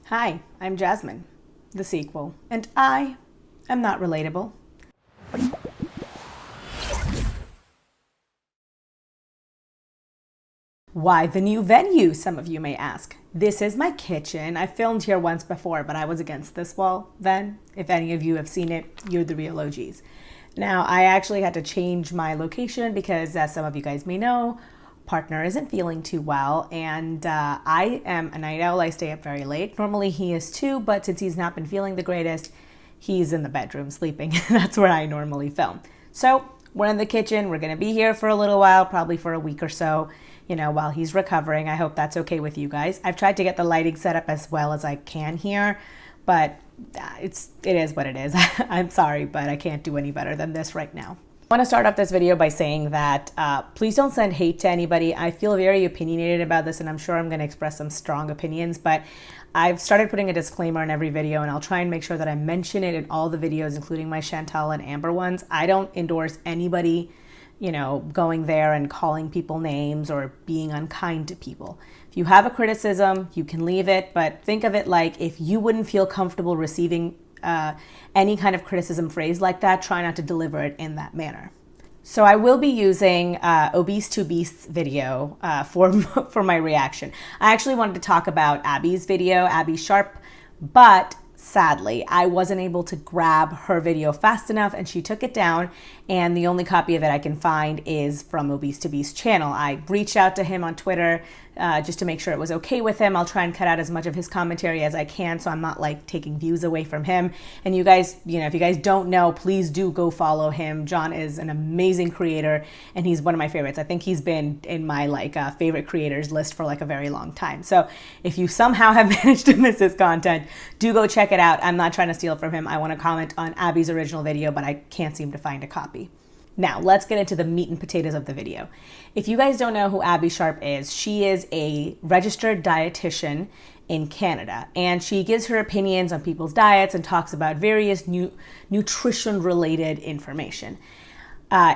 Hi, I'm Jasmine, the sequel, and I am not relatable. Why the new venue, some of you may ask. This is my kitchen. I filmed here once before, but I was against this wall then. If any of you have seen it, you're the real OGs. Now, I actually had to change my location because, as some of you guys may know, partner isn't feeling too well, and I am a night owl. I stay up very late. Normally he is too, but since he's not been feeling the greatest, he's in the bedroom sleeping. That's where I normally film. So we're in the kitchen. We're gonna be here for a little while, probably for a week or so, you know, while he's recovering. I hope that's okay with you guys. I've tried to get the lighting set up as well as I can here, but it is what it is. I'm sorry, but I can't do any better than this right now. I want to start off this video by saying that please don't send hate to anybody. I feel very opinionated about this, and I'm sure I'm going to express some strong opinions, but I've started putting a disclaimer in every video, and I'll try and make sure that I mention it in all the videos, including my Chantal and Amber ones. I don't endorse anybody, you know, going there and calling people names or being unkind to people. If you have a criticism, you can leave it, but think of it like if you wouldn't feel comfortable receiving any kind of criticism phrase like that, try not to deliver it in that manner. So I will be using Obesetobeast's video for my reaction. I actually wanted to talk about Abbey's video, Abbey Sharp, but sadly, I wasn't able to grab her video fast enough and she took it down, and the only copy of it I can find is from Obesetobeast's channel. I reached out to him on Twitter just to make sure it was okay with him. I'll try and cut out as much of his commentary as I can so I'm not like taking views away from him. And you guys, you know, if you guys don't know, please do go follow him. John is an amazing creator and he's one of my favorites. I think he's been in my like favorite creators list for like a very long time. So if you somehow have managed to miss his content, do go check it out. I'm not trying to steal from him. I want to comment on Abbey's original video, but I can't seem to find a copy. Now, let's get into the meat and potatoes of the video. If you guys don't know who Abbey Sharp is, she is a registered dietitian in Canada, and she gives her opinions on people's diets and talks about various nutrition-related information.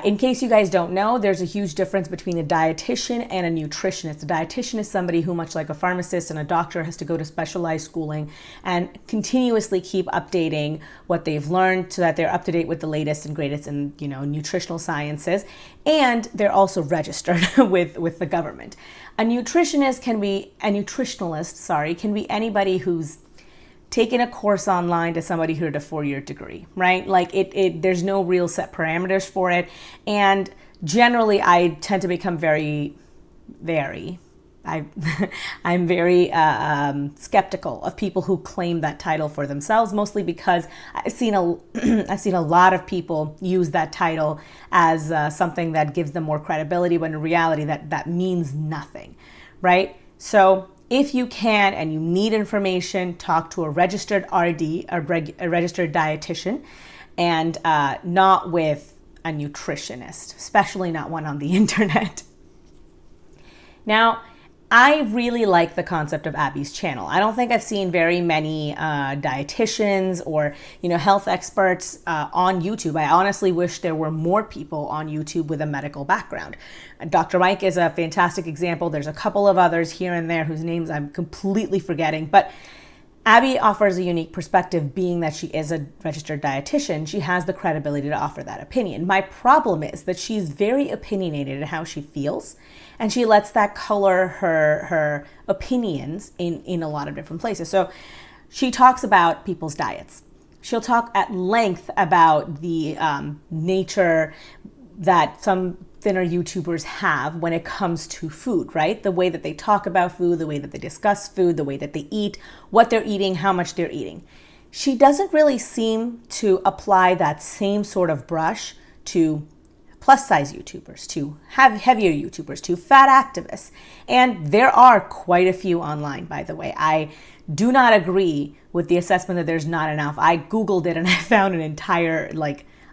In case you guys don't know, there's a huge difference between a dietitian and a nutritionist. A dietitian is somebody who, much like a pharmacist and a doctor, has to go to specialized schooling and continuously keep updating what they've learned so that they're up to date with the latest and greatest in, you know, nutritional sciences. And they're also registered with the government. A nutritionist can be, a nutritionalist, sorry, can be anybody who's taking a course online to somebody who had a 4-year degree, right? Like there's no real set parameters for it. And generally I tend to become I'm very skeptical of people who claim that title for themselves, mostly because I've seen a lot of people use that title as something that gives them more credibility, when in reality that means nothing, right? So if you can and you need information, talk to a registered RD, a registered dietitian, and not with a nutritionist, especially not one on the internet. Now, I really like the concept of Abbey's channel. I don't think I've seen very many dietitians or, you know, health experts on YouTube. I honestly wish there were more people on YouTube with a medical background. Dr. Mike is a fantastic example. There's a couple of others here and there whose names I'm completely forgetting, but Abbey offers a unique perspective, being that she is a registered dietitian. She has the credibility to offer that opinion. My problem is that she's very opinionated in how she feels, and she lets that color her opinions in a lot of different places. So she talks about people's diets. She'll talk at length about the nature that some thinner YouTubers have when it comes to food, right? The way that they talk about food, the way that they discuss food, the way that they eat, what they're eating, how much they're eating. She doesn't really seem to apply that same sort of brush to plus size YouTubers, to heavier YouTubers, to fat activists. And there are quite a few online, by the way. I do not agree with the assessment that there's not enough. I Googled it and I found an entire,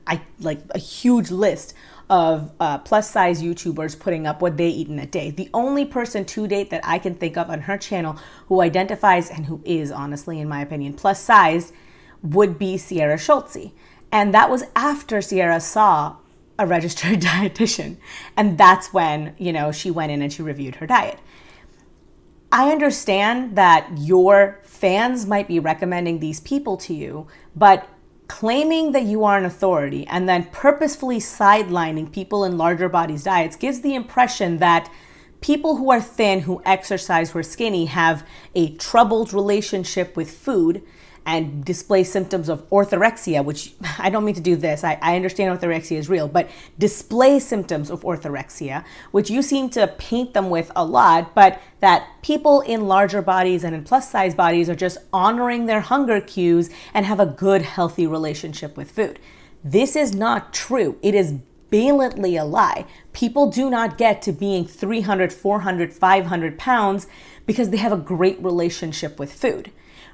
a huge list of plus size YouTubers putting up what they eat in a day. The only person to date that I can think of on her channel who identifies and who is, honestly, in my opinion, plus sized would be Sierra Schultze. And that was after Sierra saw a registered dietitian. And that's when, you know, she went in and she reviewed her diet. I understand that your fans might be recommending these people to you, but claiming that you are an authority and then purposefully sidelining people in larger bodies diets gives the impression that people who are thin, who exercise, who are skinny, have a troubled relationship with food and display symptoms of orthorexia, which I don't mean to do this. I understand orthorexia is real, but display symptoms of orthorexia, which you seem to paint them with a lot, but that people in larger bodies and in plus size bodies are just honoring their hunger cues and have a good, healthy relationship with food. This is not true. It is blatantly a lie. People do not get to being 300, 400, 500 pounds because they have a great relationship with food.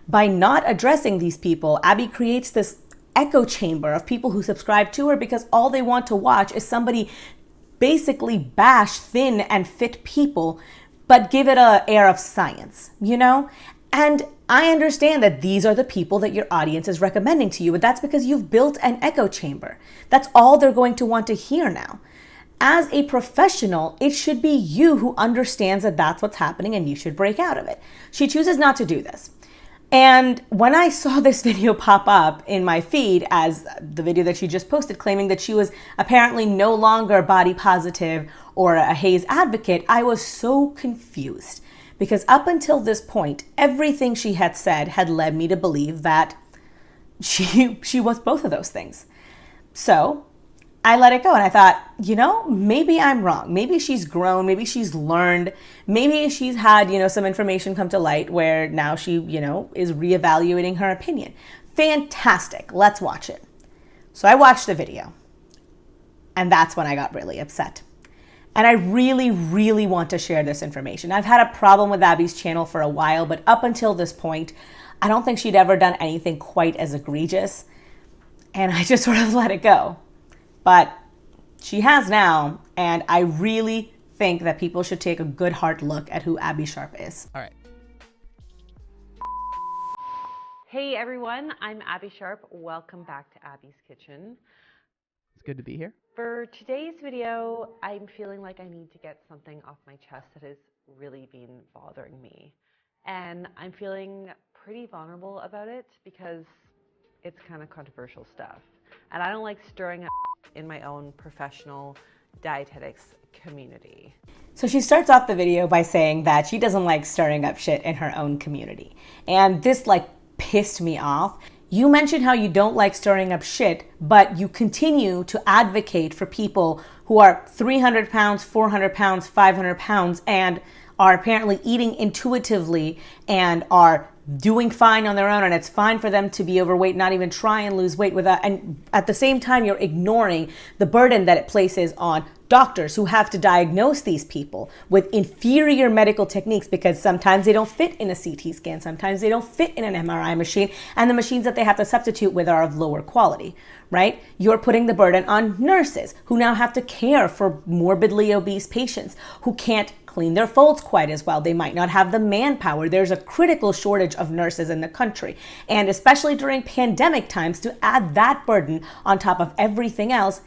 By not addressing these people, Abbey creates this echo chamber of people who subscribe to her because all they want to watch is somebody basically bash thin and fit people, but give it an air of science, you know? And I understand that these are the people that your audience is recommending to you, but that's because you've built an echo chamber. That's all they're going to want to hear now. As a professional, it should be you who understands that that's what's happening and you should break out of it. She chooses not to do this. And when I saw this video pop up in my feed as the video that she just posted claiming that she was apparently no longer body positive or a HAES advocate, I was so confused because up until this point, everything she had said had led me to believe that she was both of those things. So I let it go and I thought, you know, maybe I'm wrong. Maybe she's grown. Maybe she's learned. Maybe she's had, you know, some information come to light where now she, you know, is reevaluating her opinion. Fantastic. Let's watch it. So I watched the video and that's when I got really upset. And I really, really want to share this information. I've had a problem with Abbey's channel for a while, but up until this point, I don't think she'd ever done anything quite as egregious. And I just sort of let it go. But she has now, and I really think that people should take a good hard look at who Abbey Sharp is. All right. Hey everyone, I'm Abbey Sharp. Welcome back to Abbey's Kitchen. It's good to be here. For today's video, I'm feeling like I need to get something off my chest that has really been bothering me. And I'm feeling pretty vulnerable about it because it's kind of controversial stuff. And I don't like stirring up in my own professional dietetics community. So she starts off the video by saying that she doesn't like stirring up shit in her own community. And this like pissed me off. You mentioned how you don't like stirring up shit, but you continue to advocate for people who are 300 pounds, 400 pounds, 500 pounds, and are apparently eating intuitively and are doing fine on their own, and it's fine for them to be overweight, not even try and lose weight without, and at the same time you're ignoring the burden that it places on doctors who have to diagnose these people with inferior medical techniques because sometimes they don't fit in a CT scan, sometimes they don't fit in an MRI machine, and the machines that they have to substitute with are of lower quality, right? You're putting the burden on nurses who now have to care for morbidly obese patients who can't clean their folds quite as well. They might not have the manpower. There's a critical shortage of nurses in the country. And especially during pandemic times, to add that burden on top of everything else,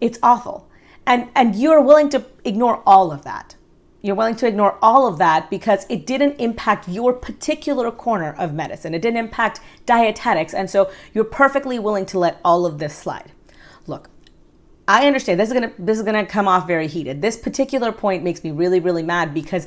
it's awful. And you're willing to ignore all of that. You're willing to ignore all of that because it didn't impact your particular corner of medicine. It didn't impact dietetics. And so you're perfectly willing to let all of this slide. Look, I understand this is gonna come off very heated. This particular point makes me really, really mad because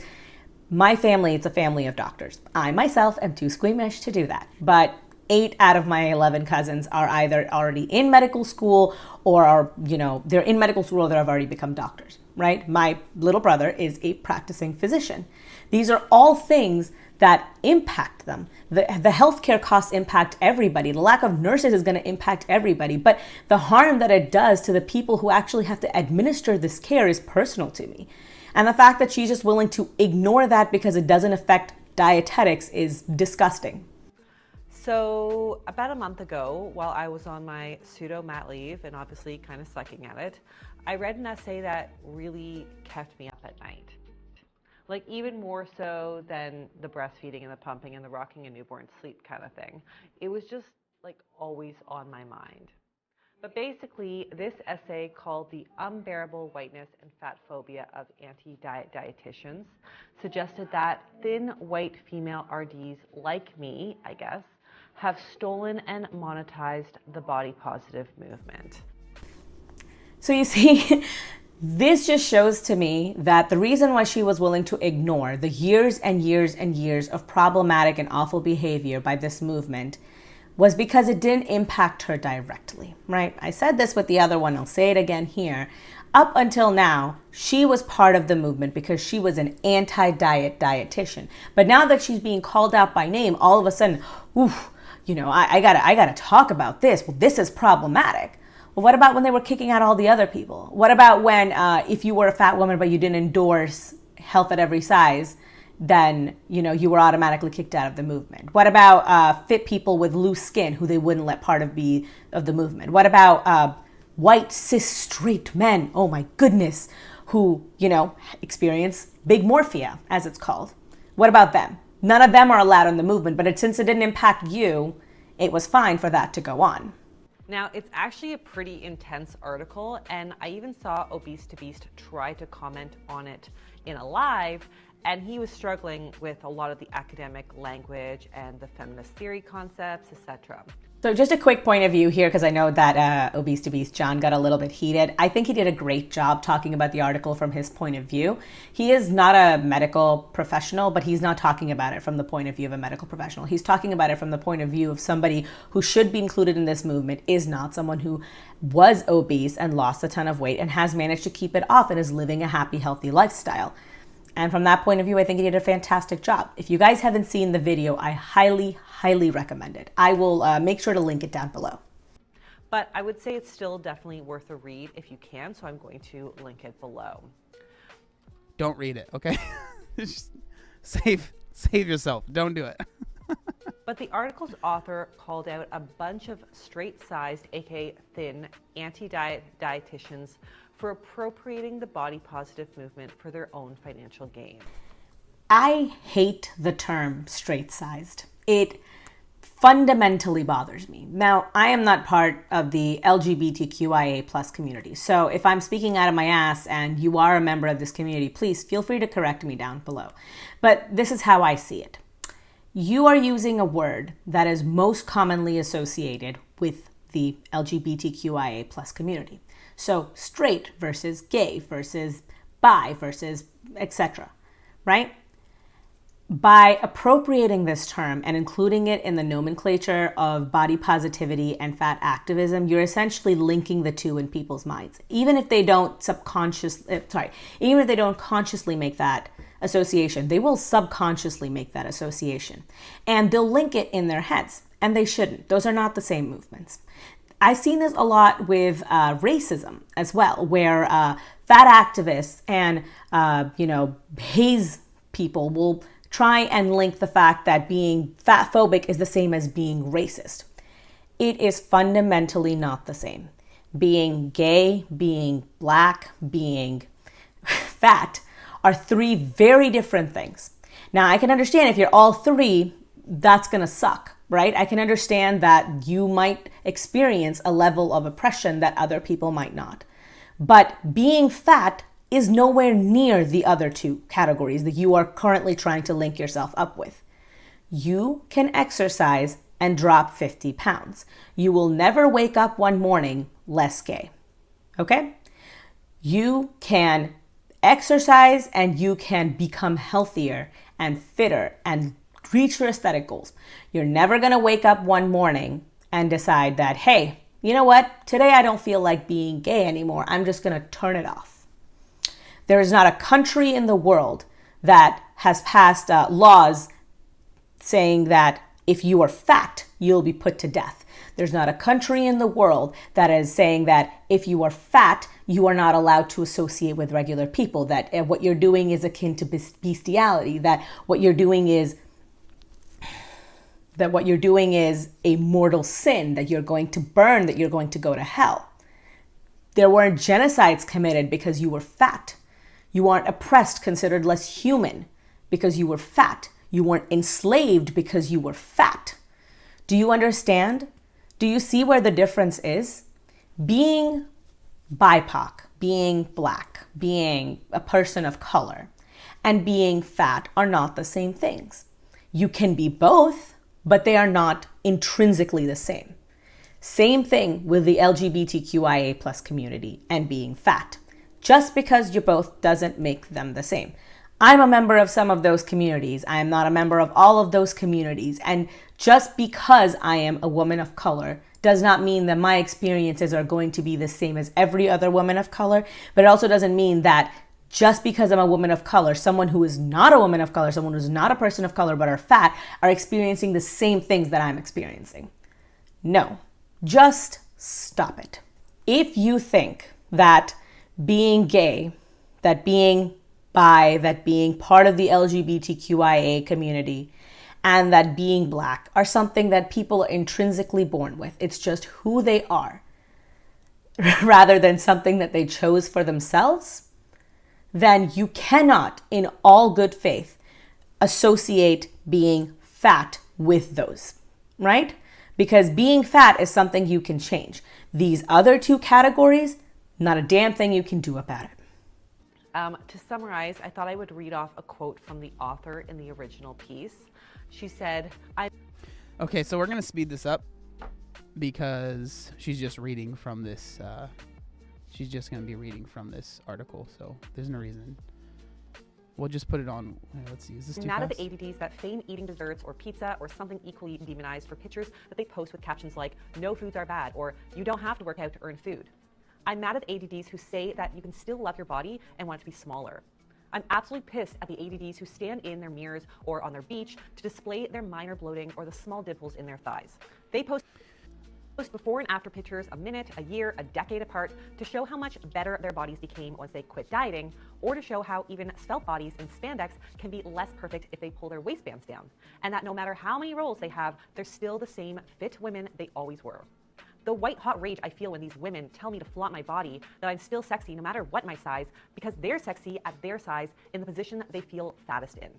my family, it's a family of doctors. I myself am too squeamish to do that. But 8 out of my 11 cousins are either already in medical school or are, you know, they're in medical school or they've already become doctors, right? My little brother is a practicing physician. These are all things that impact them. The healthcare costs impact everybody. The lack of nurses is going to impact everybody. But the harm that it does to the people who actually have to administer this care is personal to me. And the fact that she's just willing to ignore that because it doesn't affect dietetics is disgusting. So about a month ago, while I was on my pseudo mat leave and obviously kind of sucking at it, I read an essay that really kept me up at night. Like even more so than the breastfeeding and the pumping and the rocking a newborn sleep kind of thing. It was just like always on my mind. But basically, this essay called The Unbearable Whiteness and Fat Phobia of Anti-Diet Dietitians suggested that thin white female RDs like me, I guess, have stolen and monetized the body positive movement. So you see, this just shows to me that the reason why she was willing to ignore the years and years and years of problematic and awful behavior by this movement was because it didn't impact her directly, right? I said this with the other one, I'll say it again here. Up until now, she was part of the movement because she was an anti-diet dietitian. But now that she's being called out by name, all of a sudden, oof, you know, I gotta talk about this. Well, this is problematic. Well, what about when they were kicking out all the other people? What about when if you were a fat woman but you didn't endorse health at every size, then you were automatically kicked out of the movement? What about fit people with loose skin who they wouldn't let part of the movement? What about white cis straight men? Oh my goodness, who experience big morphia, as it's called. What about them? None of them are allowed in the movement, but since it didn't impact you, it was fine for that to go on. Now, it's actually a pretty intense article, and I even saw Obesetobeast try to comment on it in a live, and he was struggling with a lot of the academic language and the feminist theory concepts, etc. So just a quick point of view here, because I know that Obesetobeast John got a little bit heated. I think he did a great job talking about the article from his point of view. He is not a medical professional, but he's not talking about it from the point of view of a medical professional. He's talking about it from the point of view of somebody who should be included in this movement, is not someone who was obese and lost a ton of weight and has managed to keep it off and is living a happy, healthy lifestyle. And from that point of view, I think he did a fantastic job. If you guys haven't seen the video, I highly, highly recommend it. I will make sure to link it down below. But I would say it's still definitely worth a read if you can, so I'm going to link it below. Don't read it, okay? Just save yourself. Don't do it. But the article's author called out a bunch of straight-sized, aka thin, anti-diet dietitians for appropriating the body positive movement for their own financial gain. I hate the term straight-sized. It fundamentally bothers me. Now, I am not part of the LGBTQIA plus community. So if I'm speaking out of my ass and you are a member of this community, please feel free to correct me down below. But this is how I see it. You are using a word that is most commonly associated with the LGBTQIA plus community. So straight versus gay versus bi versus etc., right? By appropriating this term and including it in the nomenclature of body positivity and fat activism, you're essentially linking the two in people's minds. Even if they don't even if they don't consciously make that association, they will subconsciously make that association. And they'll link it in their heads, and they shouldn't. Those are not the same movements. I've seen this a lot with racism as well, where fat activists and, haze people will try and link the fact that being fat phobic is the same as being racist. It is fundamentally not the same. Being gay, being black, being fat are three very different things. Now, I can understand if you're all three, that's going to suck, right? I can understand that you might experience a level of oppression that other people might not. But being fat is nowhere near the other two categories that you are currently trying to link yourself up with. You can exercise and drop 50 pounds. You will never wake up one morning less gay, okay? You can exercise and you can become healthier and fitter and reach your aesthetic goals. You're never gonna wake up one morning and decide that, hey, you know what? Today I don't feel like being gay anymore. I'm just gonna turn it off. There is not a country in the world that has passed laws saying that if you are fat, you'll be put to death. There's not a country in the world that is saying that if you are fat, you are not allowed to associate with regular people, that what you're doing is akin to bestiality, that what you're doing is a mortal sin, that you're going to burn, that you're going to go to hell. There weren't genocides committed because you were fat. You weren't oppressed, considered less human because you were fat. You weren't enslaved because you were fat. Do you understand? Do you see where the difference is? Being BIPOC, being black, being a person of color, and being fat are not the same things. You can be both, but they are not intrinsically the same. Same thing with the LGBTQIA plus community and being fat. Just because you're both doesn't make them the same. I'm a member of some of those communities. I am not a member of all of those communities. And just because I am a woman of color does not mean that my experiences are going to be the same as every other woman of color. But it also doesn't mean that just because I'm a woman of color, someone who is not a woman of color, someone who's not a person of color but are fat, are experiencing the same things that I'm experiencing. No, just stop it. If you think that being gay, that being bi, that being part of the LGBTQIA community, and that being black are something that people are intrinsically born with, it's just who they are, rather than something that they chose for themselves, then you cannot, in all good faith, associate being fat with those, right? Because being fat is something you can change. These other two categories, not a damn thing you can do about it. To summarize, I thought I would read off a quote from the author in the original piece. She said, Okay, so we're going to speed this up because she's just reading from this. She's just going to be reading from this article, so there's no reason. We'll just put it on. Let's see, is this too mad fast? at the ADDs that feign eating desserts or pizza or something equally demonized for pictures that they post with captions like, no foods are bad, or you don't have to work out to earn food. I'm mad at the ADDs who say that you can still love your body and want it to be smaller. I'm absolutely pissed at the ADDs who stand in their mirrors or on their beach to display their minor bloating or the small dimples in their thighs. They post before and after pictures a minute, a year, a decade apart to show how much better their bodies became once they quit dieting, or to show how even svelte bodies in spandex can be less perfect if they pull their waistbands down, and that no matter how many rolls they have, they're still the same fit women they always were. The white hot rage I feel when these women tell me to flaunt my body, that I'm still sexy no matter what my size, because they're sexy at their size in the position they feel fattest in.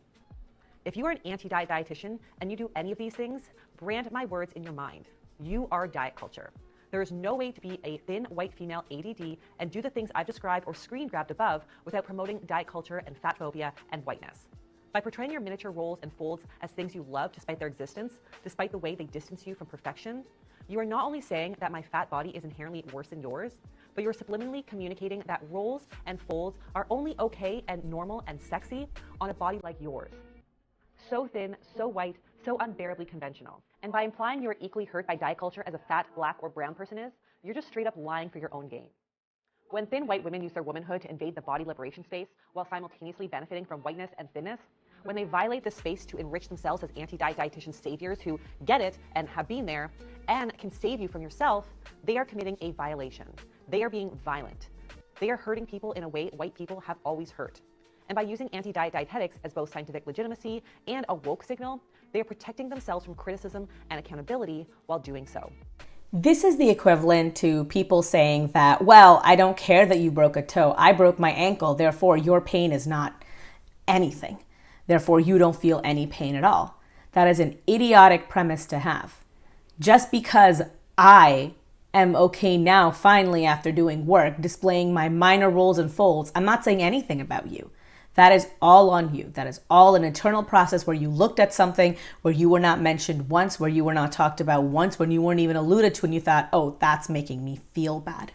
If you are an anti-diet dietitian and you do any of these things, brand my words in your mind. You are diet culture. There is no way to be a thin white female ADD and do the things I've described or screen grabbed above without promoting diet culture and fat phobia and whiteness. By portraying your miniature rolls and folds as things you love despite their existence, despite the way they distance you from perfection, you are not only saying that my fat body is inherently worse than yours, but you're subliminally communicating that rolls and folds are only okay and normal and sexy on a body like yours. So thin, so white, so unbearably conventional. And by implying you're equally hurt by diet culture as a fat, black, or brown person is, you're just straight up lying for your own gain. When thin white women use their womanhood to invade the body liberation space while simultaneously benefiting from whiteness and thinness, when they violate this space to enrich themselves as anti-diet dietitian saviors who get it and have been there and can save you from yourself, they are committing a violation. They are being violent. They are hurting people in a way white people have always hurt. And by using anti-diet dietetics as both scientific legitimacy and a woke signal, they are protecting themselves from criticism and accountability while doing so. This is the equivalent to people saying that, well, I don't care that you broke a toe. I broke my ankle, therefore your pain is not anything. Therefore, you don't feel any pain at all. That is an idiotic premise to have. Just because I am okay now, finally, after doing work, displaying my minor rolls and folds, I'm not saying anything about you. That is all on you. That is all an internal process where you looked at something where you were not mentioned once, where you were not talked about once, when you weren't even alluded to, and you thought, oh, that's making me feel bad.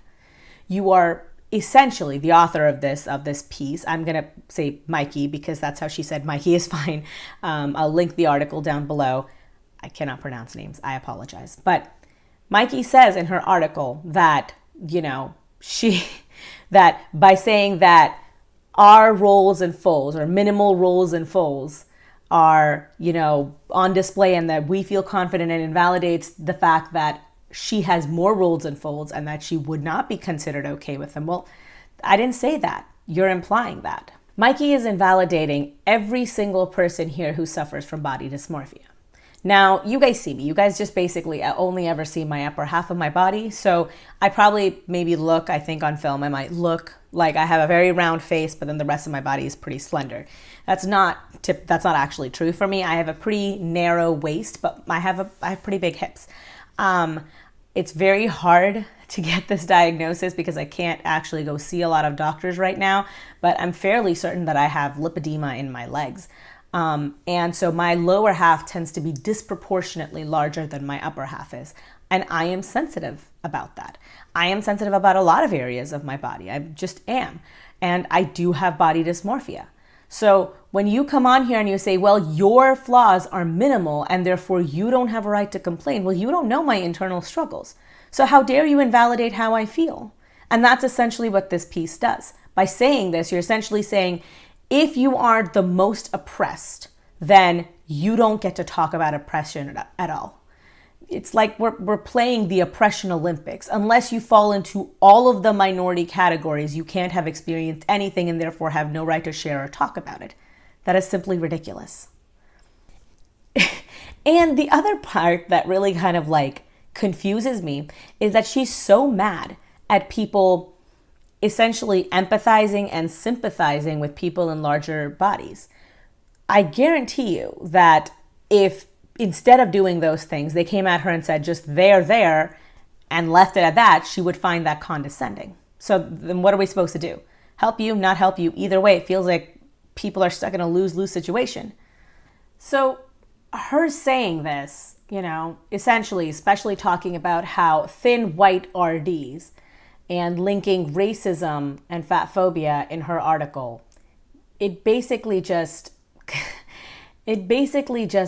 You are essentially the author of this piece. I'm going to say Mikey because that's how she said Mikey is fine. I'll link the article down below. I cannot pronounce names. I apologize. But Mikey says in her article that, that by saying that our rolls and folds or minimal rolls and folds are, on display and that we feel confident and invalidates the fact that she has more rolls and folds and that she would not be considered okay with them. Well, I didn't say that. You're implying that. Mikey is invalidating every single person here who suffers from body dysmorphia. Now, you guys see me. You guys just basically only ever see my upper half of my body. So I probably I think on film, I might look like I have a very round face, but then the rest of my body is pretty slender. That's not actually true for me. I have a pretty narrow waist, but I have pretty big hips. It's very hard to get this diagnosis because I can't actually go see a lot of doctors right now, but I'm fairly certain that I have lipedema in my legs. And so my lower half tends to be disproportionately larger than my upper half is. And I am sensitive about that. I am sensitive about a lot of areas of my body. I just am. And I do have body dysmorphia. So when you come on here and you say, well, your flaws are minimal and therefore you don't have a right to complain. Well, you don't know my internal struggles. So how dare you invalidate how I feel? And that's essentially what this piece does. By saying this, you're essentially saying, if you are the most oppressed, then you don't get to talk about oppression at all. It's like we're playing the oppression Olympics. Unless you fall into all of the minority categories, you can't have experienced anything and therefore have no right to share or talk about it. That is simply ridiculous. And the other part that really kind of like confuses me is that she's so mad at people essentially empathizing and sympathizing with people in larger bodies. I guarantee you that if instead of doing those things, they came at her and said, just there, and left it at that, she would find that condescending. So then what are we supposed to do? Help you, not help you? Either way, it feels like people are stuck in a lose-lose situation. So her saying this, essentially, especially talking about how thin white RDs and linking racism and fat phobia in her article, it basically just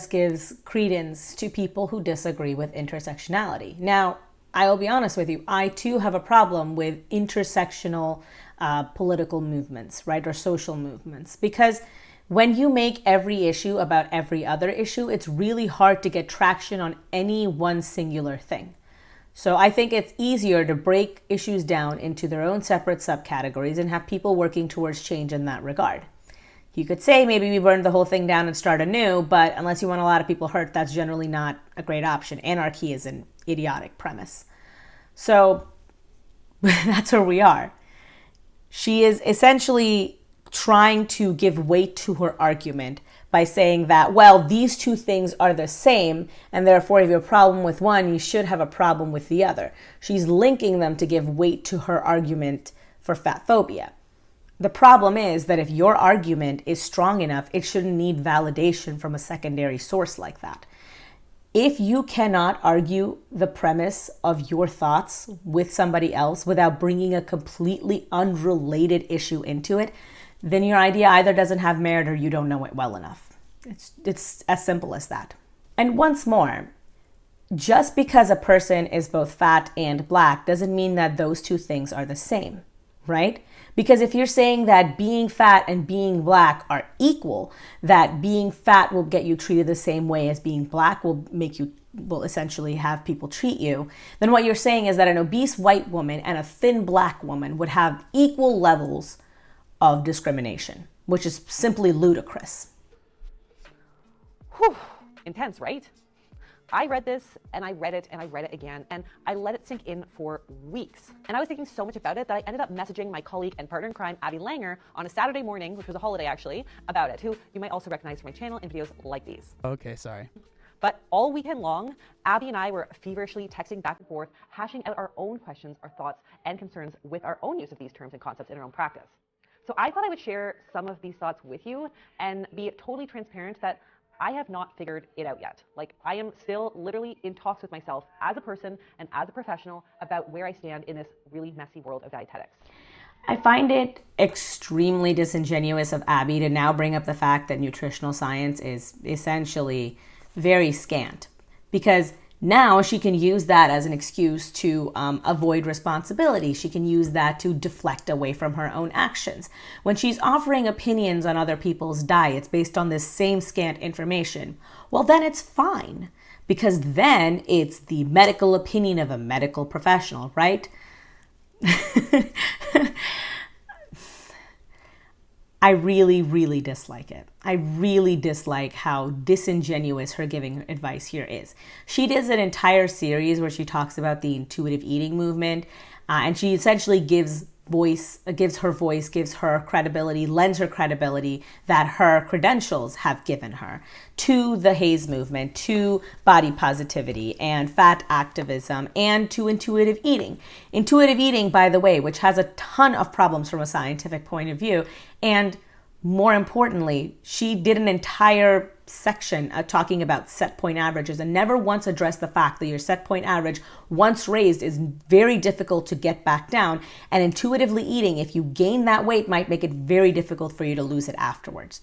gives credence to people who disagree with intersectionality. Now, I will be honest with you, I too have a problem with intersectional political movements, right, or social movements, because when you make every issue about every other issue, it's really hard to get traction on any one singular thing. So I think it's easier to break issues down into their own separate subcategories and have people working towards change in that regard. You could say maybe we burn the whole thing down and start anew, but unless you want a lot of people hurt, that's generally not a great option. Anarchy is an idiotic premise. So that's where we are. She is essentially trying to give weight to her argument by saying that, well, these two things are the same, and therefore if you have a problem with one, you should have a problem with the other. She's linking them to give weight to her argument for fat phobia. The problem is that if your argument is strong enough, it shouldn't need validation from a secondary source like that. If you cannot argue the premise of your thoughts with somebody else without bringing a completely unrelated issue into it, then your idea either doesn't have merit or you don't know it well enough. It's as simple as that. And once more, just because a person is both fat and black doesn't mean that those two things are the same, right? Because if you're saying that being fat and being black are equal, that being fat will get you treated the same way as being black will essentially have people treat you, then what you're saying is that an obese white woman and a thin black woman would have equal levels of discrimination, which is simply ludicrous. Whew, intense, right? I read this and I read it and I read it again and I let it sink in for weeks. And I was thinking so much about it that I ended up messaging my colleague and partner in crime, Abbey on a Saturday morning, which was a holiday actually, about it, who you might also recognize from my channel in videos like these. Okay, sorry. But all weekend long, Abbey and I were feverishly texting back and forth, hashing out our own questions, our thoughts, and concerns with our own use of these terms and concepts in our own practice. So I thought I would share some of these thoughts with you and be totally transparent that I have not figured it out yet. Like, I am still literally in talks with myself as a person and as a professional about where I stand in this really messy world of dietetics. I find it extremely disingenuous of Abbey to now bring up the fact that nutritional science is essentially very scant, because now she can use that as an excuse to avoid responsibility. She can use that to deflect away from her own actions. When she's offering opinions on other people's diets based on this same scant information, well, then it's fine, because then it's the medical opinion of a medical professional, right? I really, really dislike it. I really dislike how disingenuous her giving advice here is. She does an entire series where she talks about the intuitive eating movement, and she essentially gives gives her credibility, lends her credibility that her credentials have given her to the Haze movement, to body positivity and fat activism, and to intuitive eating. Intuitive eating, by the way, which has a ton of problems from a scientific point of view, and more importantly, she did an entire section talking about set point averages and never once addressed the fact that your set point average, once raised, is very difficult to get back down. And intuitively eating, if you gain that weight, might make it very difficult for you to lose it afterwards.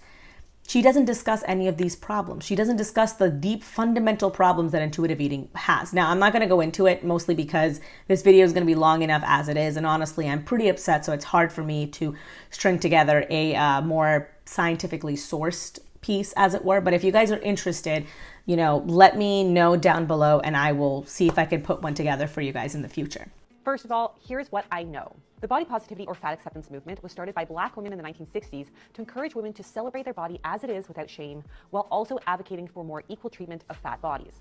She doesn't discuss any of these problems. She doesn't discuss the deep fundamental problems that intuitive eating has. Now, I'm not going to go into it, mostly because this video is going to be long enough as it is. And honestly, I'm pretty upset, so it's hard for me to string together a more scientifically sourced piece, as it were. But if you guys are interested, let me know down below and I will see if I can put one together for you guys in the future. First of all, here's what I know. The body positivity or fat acceptance movement was started by Black women in the 1960s to encourage women to celebrate their body as it is without shame, while also advocating for more equal treatment of fat bodies.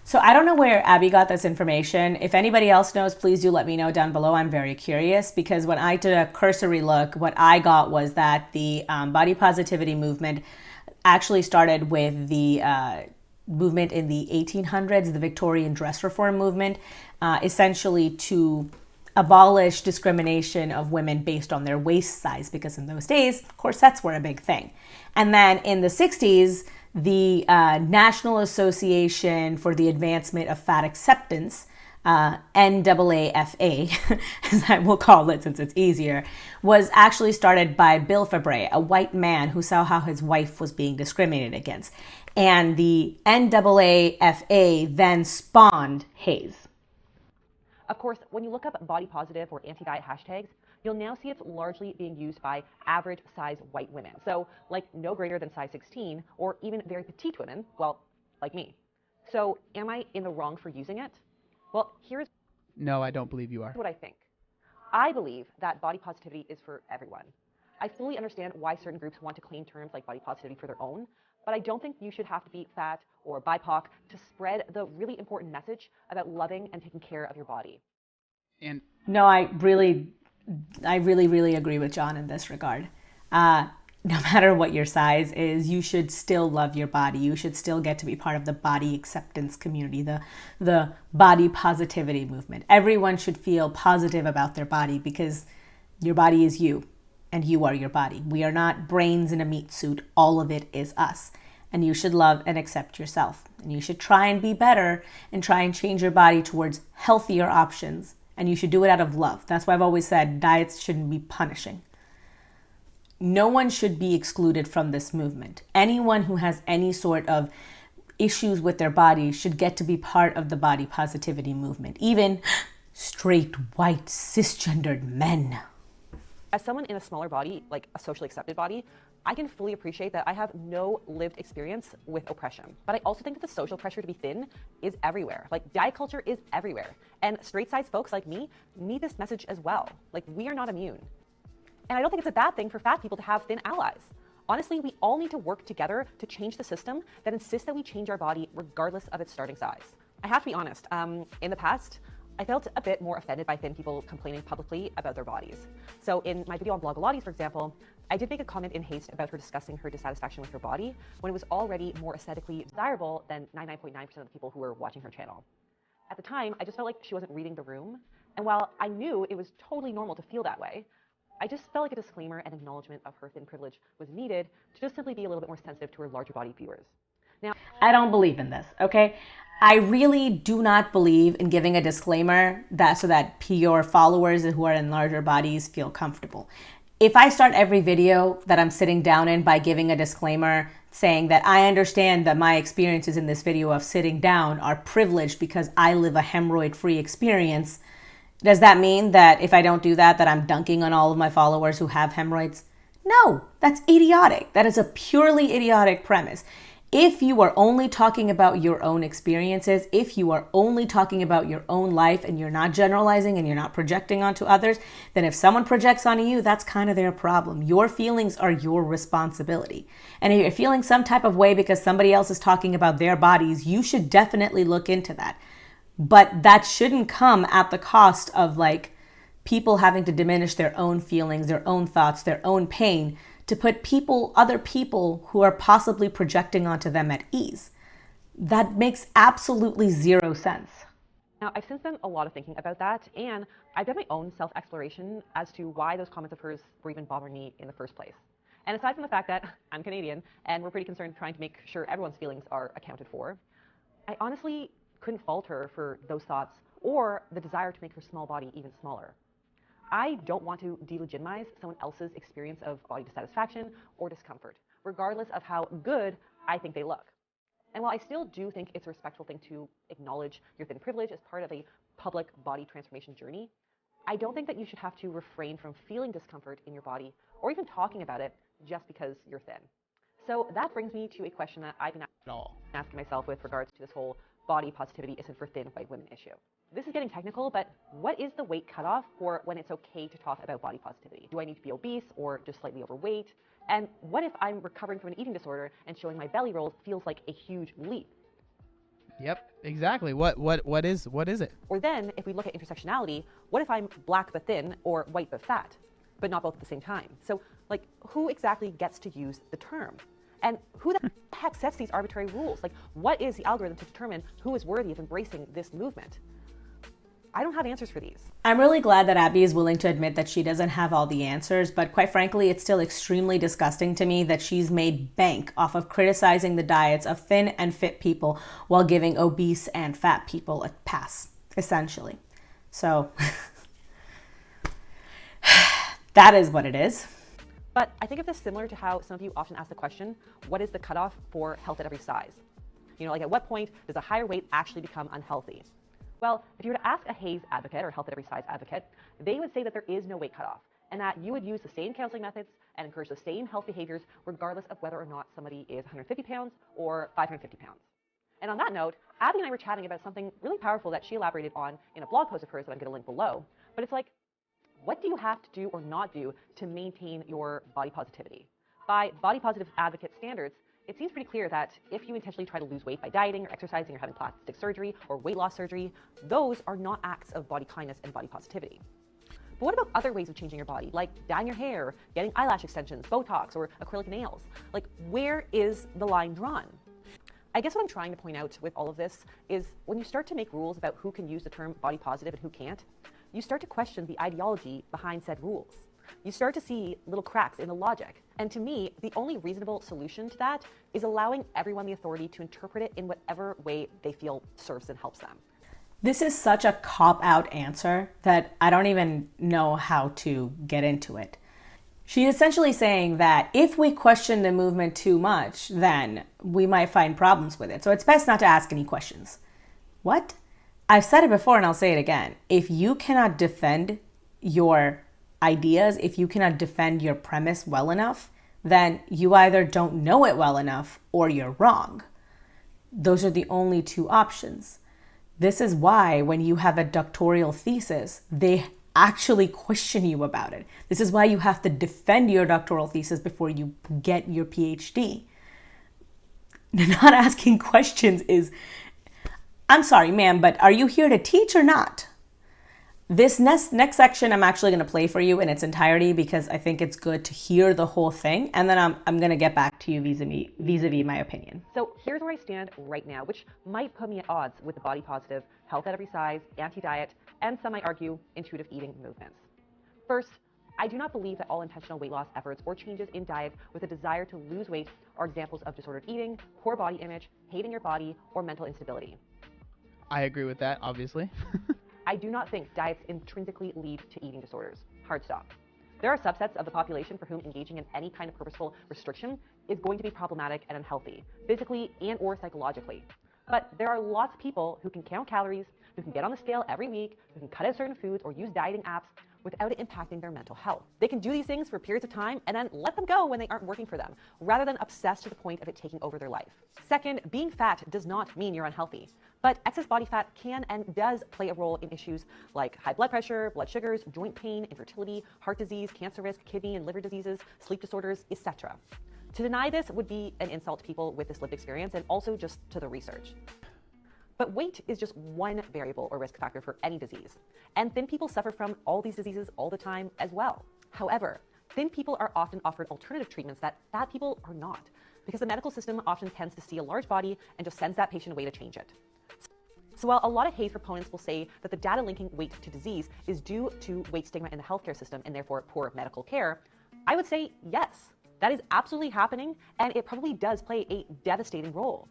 So I don't know where Abbey got this information. If anybody else knows, please do let me know down below. I'm very curious, because when I did a cursory look, what I got was that the body positivity movement actually started with the movement in the 1800s, the Victorian dress reform movement, essentially to abolish discrimination of women based on their waist size, because in those days, corsets were a big thing. And then in the 60s, the National Association for the Advancement of Fat Acceptance, NAAFA, as I will call it since it's easier, was actually started by Bill Fabre, a white man who saw how his wife was being discriminated against. And the NAAFA then spawned Haze. Of course, when you look up body positive or anti-diet hashtags, you'll now see it's largely being used by average size white women. So like no greater than size 16, or even very petite women, well, like me. So am I in the wrong for using it? Well, here's No, I don't believe you are. what I think. I believe that body positivity is for everyone. I fully understand why certain groups want to claim terms like body positivity for their own, but I don't think you should have to be fat or BIPOC to spread the really important message about loving and taking care of your body. And No, I really, really agree with John in this regard. No matter what your size is, you should still love your body. You should still get to be part of the body acceptance community, the body positivity movement. Everyone should feel positive about their body, because your body is you and you are your body. We are not brains in a meat suit. All of it is us. And you should love and accept yourself. And you should try and be better and try and change your body towards healthier options. And you should do it out of love. That's why I've always said diets shouldn't be punishing. No one should be excluded from this movement. Anyone who has any sort of issues with their body should get to be part of the body positivity movement. Even straight, white, cisgendered men. As someone in a smaller body, like a socially accepted body, I can fully appreciate that I have no lived experience with oppression. But I also think that the social pressure to be thin is everywhere. Like, diet culture is everywhere. And straight-sized folks like me need this message as well. Like, we are not immune. And I don't think it's a bad thing for fat people to have thin allies. Honestly, we all need to work together to change the system that insists that we change our body regardless of its starting size. I have to be honest, in the past, I felt a bit more offended by thin people complaining publicly about their bodies. So in my video on Blogalotties, for example, I did make a comment in haste about her discussing her dissatisfaction with her body when it was already more aesthetically desirable than 99.9% of the people who were watching her channel. At the time, I just felt like she wasn't reading the room. And while I knew it was totally normal to feel that way, I just felt like a disclaimer and acknowledgement of her thin privilege was needed to just simply be a little bit more sensitive to her larger body viewers. Now, I don't believe in this, okay? I really do not believe in giving a disclaimer so that your followers who are in larger bodies feel comfortable. If I start every video that I'm sitting down in by giving a disclaimer saying that I understand that my experiences in this video of sitting down are privileged because I live a hemorrhoid-free experience, does that mean that if I don't do that, that I'm dunking on all of my followers who have hemorrhoids? No, that's idiotic. That is a purely idiotic premise. If you are only talking about your own experiences, if you are only talking about your own life and you're not generalizing and you're not projecting onto others, then if someone projects onto you, that's kind of their problem. Your feelings are your responsibility. And if you're feeling some type of way because somebody else is talking about their bodies, you should definitely look into that. But that shouldn't come at the cost of like people having to diminish their own feelings, their own thoughts, their own pain to put other people who are possibly projecting onto them at ease. That makes absolutely zero sense. Now, I've since done a lot of thinking about that, and I've done my own self-exploration as to why those comments of hers were even bothering me in the first place. And aside from the fact that I'm Canadian and we're pretty concerned trying to make sure everyone's feelings are accounted for, I honestly couldn't fault her for those thoughts or the desire to make her small body even smaller. I don't want to delegitimize someone else's experience of body dissatisfaction or discomfort, regardless of how good I think they look. And while I still do think it's a respectful thing to acknowledge your thin privilege as part of a public body transformation journey, I don't think that you should have to refrain from feeling discomfort in your body or even talking about it just because you're thin. So that brings me to a question that I've been asking myself with regards to this whole body positivity isn't for thin white women issue. This is getting technical, but what is the weight cutoff for when it's okay to talk about body positivity? Do I need to be obese or just slightly overweight? And what if I'm recovering from an eating disorder and showing my belly rolls feels like a huge leap? Yep, exactly. What is it? Or then, if we look at intersectionality, what if I'm black but thin or white but fat, but not both at the same time? So, like, who exactly gets to use the term? And who the heck sets these arbitrary rules? Like, what is the algorithm to determine who is worthy of embracing this movement? I don't have answers for these. I'm really glad that Abbey is willing to admit that she doesn't have all the answers, but quite frankly, it's still extremely disgusting to me that she's made bank off of criticizing the diets of thin and fit people while giving obese and fat people a pass, essentially. So, that is what it is. But I think of this similar to how some of you often ask the question, what is the cutoff for health at every size? You know, like at what point does a higher weight actually become unhealthy? Well, if you were to ask a HAES advocate or health at every size advocate, they would say that there is no weight cutoff and that you would use the same counseling methods and encourage the same health behaviors regardless of whether or not somebody is 150 pounds or 550 pounds. And on that note, Abbey and I were chatting about something really powerful that she elaborated on in a blog post of hers that I'm going to link below. But it's like, what do you have to do or not do to maintain your body positivity? By body positive advocate standards, it seems pretty clear that if you intentionally try to lose weight by dieting or exercising or having plastic surgery or weight loss surgery, those are not acts of body kindness and body positivity. But what about other ways of changing your body, like dyeing your hair, getting eyelash extensions, Botox, or acrylic nails? Like, where is the line drawn? I guess what I'm trying to point out with all of this is when you start to make rules about who can use the term body positive and who can't, you start to question the ideology behind said rules. You start to see little cracks in the logic. And to me, the only reasonable solution to that is allowing everyone the authority to interpret it in whatever way they feel serves and helps them. This is such a cop-out answer that I don't even know how to get into it. She's essentially saying that if we question the movement too much, then we might find problems with it. So it's best not to ask any questions. What? I've said it before and I'll say it again. If you cannot defend your ideas, if you cannot defend your premise well enough, then you either don't know it well enough or you're wrong. Those are the only two options. This is why when you have a doctoral thesis, they actually question you about it. This is why you have to defend your doctoral thesis before you get your PhD. Not asking questions is, I'm sorry, ma'am, but are you here to teach or not? This next section I'm actually going to play for you in its entirety because I think it's good to hear the whole thing, and then I'm going to get back to you vis-a-vis my opinion. So here's where I stand right now, which might put me at odds with the body positive, health at every size, anti-diet, and some might argue intuitive eating movements. First, I do not believe that all intentional weight loss efforts or changes in diet with a desire to lose weight are examples of disordered eating, poor body image, hating your body, or mental instability. I agree with that, obviously. I do not think diets intrinsically lead to eating disorders. Hard stop. There are subsets of the population for whom engaging in any kind of purposeful restriction is going to be problematic and unhealthy, physically and or psychologically. But there are lots of people who can count calories, who can get on the scale every week, who can cut out certain foods or use dieting apps without it impacting their mental health. They can do these things for periods of time and then let them go when they aren't working for them, rather than obsess to the point of it taking over their life. Second, being fat does not mean you're unhealthy. But excess body fat can and does play a role in issues like high blood pressure, blood sugars, joint pain, infertility, heart disease, cancer risk, kidney and liver diseases, sleep disorders, etc. To deny this would be an insult to people with this lived experience and also just to the research. But weight is just one variable or risk factor for any disease. And thin people suffer from all these diseases all the time as well. However, thin people are often offered alternative treatments that fat people are not, because the medical system often tends to see a large body and just sends that patient away to change it. So while a lot of HAES proponents will say that the data linking weight to disease is due to weight stigma in the healthcare system and therefore poor medical care, I would say yes, that is absolutely happening, and it probably does play a devastating role.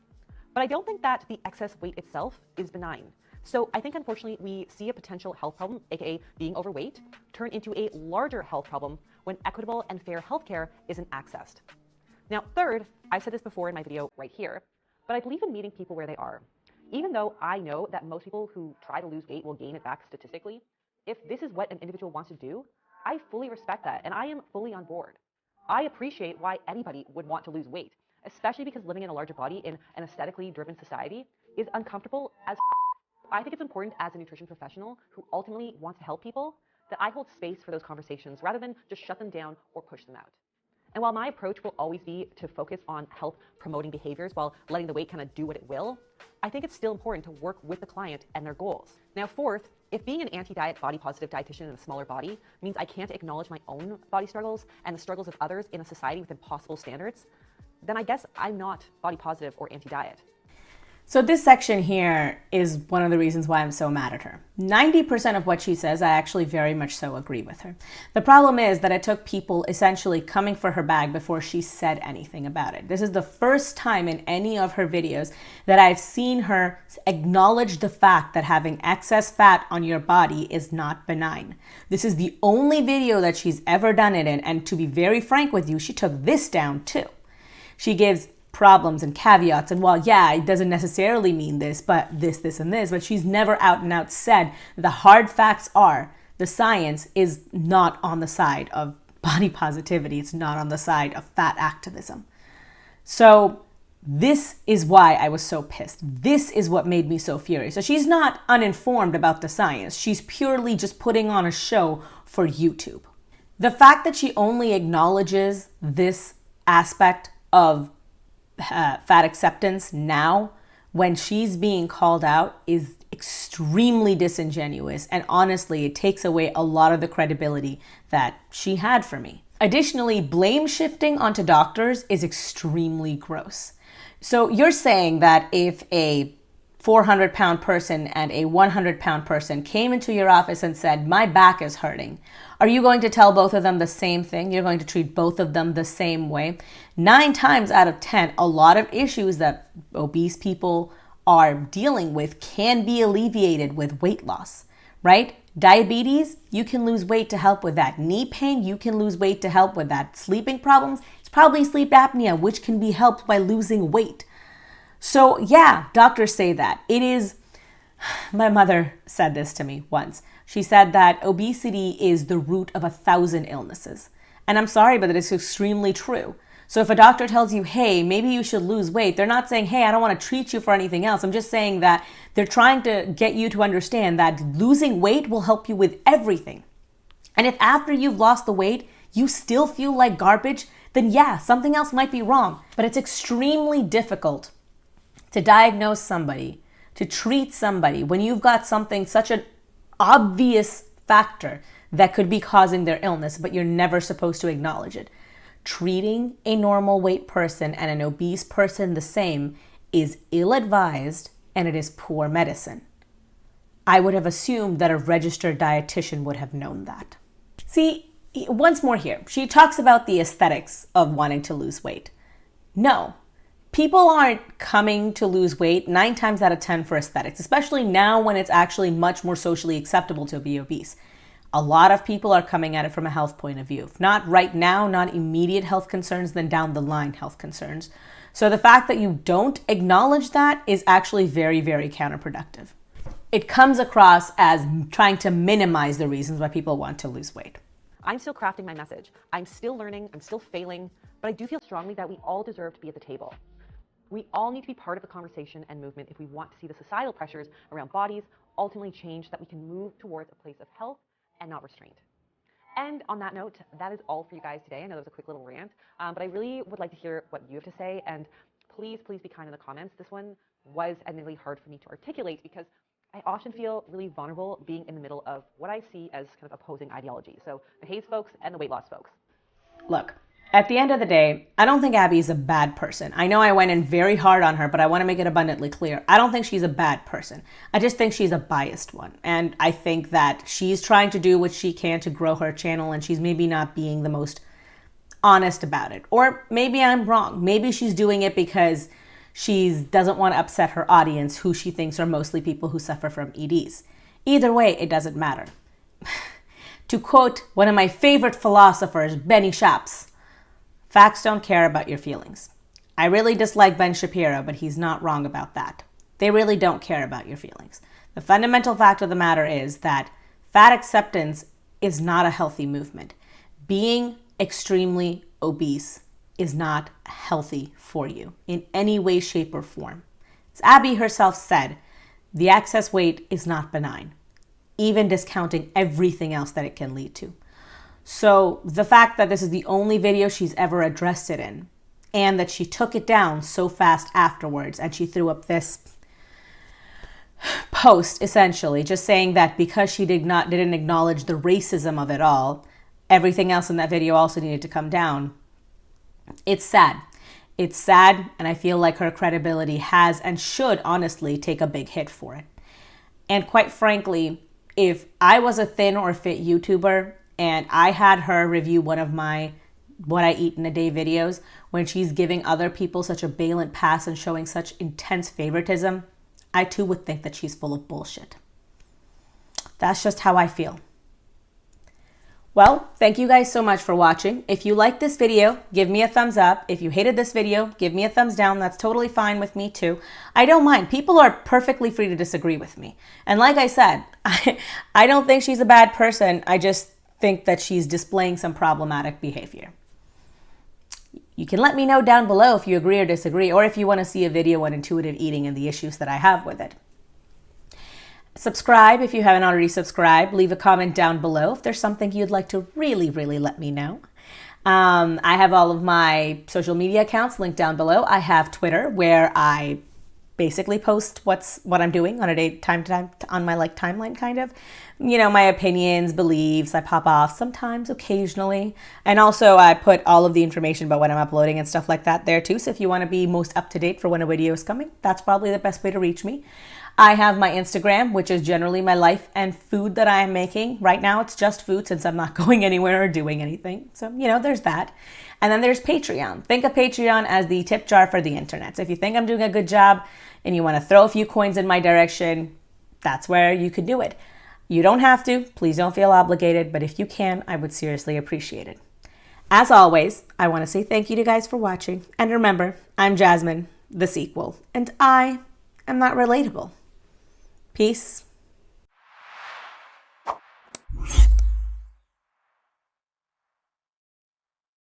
But I don't think that the excess weight itself is benign. So I think unfortunately we see a potential health problem, aka being overweight, turn into a larger health problem when equitable and fair healthcare isn't accessed. Now third, I've said this before in my video right here, but I believe in meeting people where they are. Even though I know that most people who try to lose weight will gain it back statistically, if this is what an individual wants to do, I fully respect that and I am fully on board. I appreciate why anybody would want to lose weight, especially because living in a larger body in an aesthetically driven society is uncomfortable as I think it's important as a nutrition professional who ultimately wants to help people that I hold space for those conversations rather than just shut them down or push them out. And while my approach will always be to focus on health promoting behaviors while letting the weight kind of do what it will, I think it's still important to work with the client and their goals. Now, fourth, if being an anti-diet body positive dietitian in a smaller body means I can't acknowledge my own body struggles and the struggles of others in a society with impossible standards, then I guess I'm not body positive or anti-diet. So this section here is one of the reasons why I'm so mad at her. 90% of what she says, I actually very much so agree with her. The problem is that it took people essentially coming for her bag before she said anything about it. This is the first time in any of her videos that I've seen her acknowledge the fact that having excess fat on your body is not benign. This is the only video that she's ever done it in, and to be very frank with you, she took this down too. She gives problems and caveats, and while yeah, it doesn't necessarily mean this, but this and this, but she's never out and out said the hard facts are the science is not on the side of body positivity. It's not on the side of fat activism. So this is why I was so pissed. This is what made me so furious. So she's not uninformed about the science. She's purely just putting on a show for YouTube. The fact that she only acknowledges this aspect of fat acceptance now when she's being called out is extremely disingenuous, and honestly it takes away a lot of the credibility that she had for me. Additionally, blame shifting onto doctors is extremely gross. So you're saying that if a 400-pound person and a 100-pound person came into your office and said, my back is hurting, are you going to tell both of them the same thing? You're going to treat both of them the same way? 9 times out of 10, a lot of issues that obese people are dealing with can be alleviated with weight loss, right? Diabetes, you can lose weight to help with that. Knee pain, you can lose weight to help with that. Sleeping problems, it's probably sleep apnea, which can be helped by losing weight. So yeah, doctors say that. It is, my mother said this to me once. She said that obesity is the root of 1,000 illnesses. And I'm sorry, but it is extremely true. So if a doctor tells you, hey, maybe you should lose weight, they're not saying, hey, I don't want to treat you for anything else. I'm just saying that they're trying to get you to understand that losing weight will help you with everything. And if after you've lost the weight, you still feel like garbage, then yeah, something else might be wrong. But it's extremely difficult to diagnose somebody, to treat somebody when you've got something, such an obvious factor that could be causing their illness, but you're never supposed to acknowledge it. Treating a normal weight person and an obese person the same is ill-advised, and it is poor medicine. I would have assumed that a registered dietitian would have known that. See, once more here, she talks about the aesthetics of wanting to lose weight. No. People aren't coming to lose weight 9 times out of 10 for aesthetics, especially now when it's actually much more socially acceptable to be obese. A lot of people are coming at it from a health point of view. If not right now, not immediate health concerns, then down the line health concerns. So the fact that you don't acknowledge that is actually very, very counterproductive. It comes across as trying to minimize the reasons why people want to lose weight. I'm still crafting my message. I'm still learning. I'm still failing. But I do feel strongly that we all deserve to be at the table. We all need to be part of the conversation and movement if we want to see the societal pressures around bodies ultimately change, so that we can move towards a place of health and not restraint. And on that note, that is all for you guys today. I know that was a quick little rant, but I really would like to hear what you have to say. And please be kind in the comments. This one was admittedly hard for me to articulate because I often feel really vulnerable being in the middle of what I see as kind of opposing ideologies. So the haze folks and the weight loss folks. Look, at the end of the day, I don't think Abby is a bad person. I know I went in very hard on her, but I want to make it abundantly clear. I don't think she's a bad person. I just think she's a biased one. And I think that she's trying to do what she can to grow her channel, and she's maybe not being the most honest about it. Or maybe I'm wrong. Maybe she's doing it because she doesn't want to upset her audience, who she thinks are mostly people who suffer from EDs. Either way, it doesn't matter. To quote one of my favorite philosophers, Benny Shaps, facts don't care about your feelings. I really dislike Ben Shapiro, but he's not wrong about that. They really don't care about your feelings. The fundamental fact of the matter is that fat acceptance is not a healthy movement. Being extremely obese is not healthy for you in any way, shape, or form. As Abby herself said, the excess weight is not benign, even discounting everything else that it can lead to. So the fact that this is the only video she's ever addressed it in, and that she took it down so fast afterwards, and she threw up this post essentially just saying that because she didn't acknowledge the racism of it all, everything else in that video also needed to come down. It's sad. It's sad, and I feel like her credibility has and should honestly take a big hit for it. And quite frankly, if I was a thin or fit YouTuber and I had her review one of my what I eat in a day videos when she's giving other people such a blatant pass and showing such intense favoritism, I too would think that she's full of bullshit. That's just how I feel. Well, thank you guys so much for watching. If you liked this video, give me a thumbs up. If you hated this video, give me a thumbs down. That's totally fine with me too. I don't mind. People are perfectly free to disagree with me. And like I said, I don't think she's a bad person. I just think that she's displaying some problematic behavior. You can let me know down below if you agree or disagree, or if you want to see a video on intuitive eating and the issues that I have with it. Subscribe if you haven't already subscribed. Leave a comment down below if there's something you'd like to really let me know. I have all of my social media accounts linked down below. I have Twitter, where I basically post what I'm doing on a day time on my timeline, kind of. You know, my opinions, beliefs. I pop off sometimes, occasionally. And also I put all of the information about what I'm uploading and stuff like that there too. So if you want to be most up to date for when a video is coming, that's probably the best way to reach me. I have my Instagram, which is generally my life and food that I am making. Right now, it's just food since I'm not going anywhere or doing anything. So, you know, there's that. And then there's Patreon. Think of Patreon as the tip jar for the internet. So if you think I'm doing a good job and you want to throw a few coins in my direction, that's where you could do it. You don't have to. Please don't feel obligated. But if you can, I would seriously appreciate it. As always, I want to say thank you to you guys for watching. And remember, I'm Jasmine, the sequel, and I am not relatable. Peace.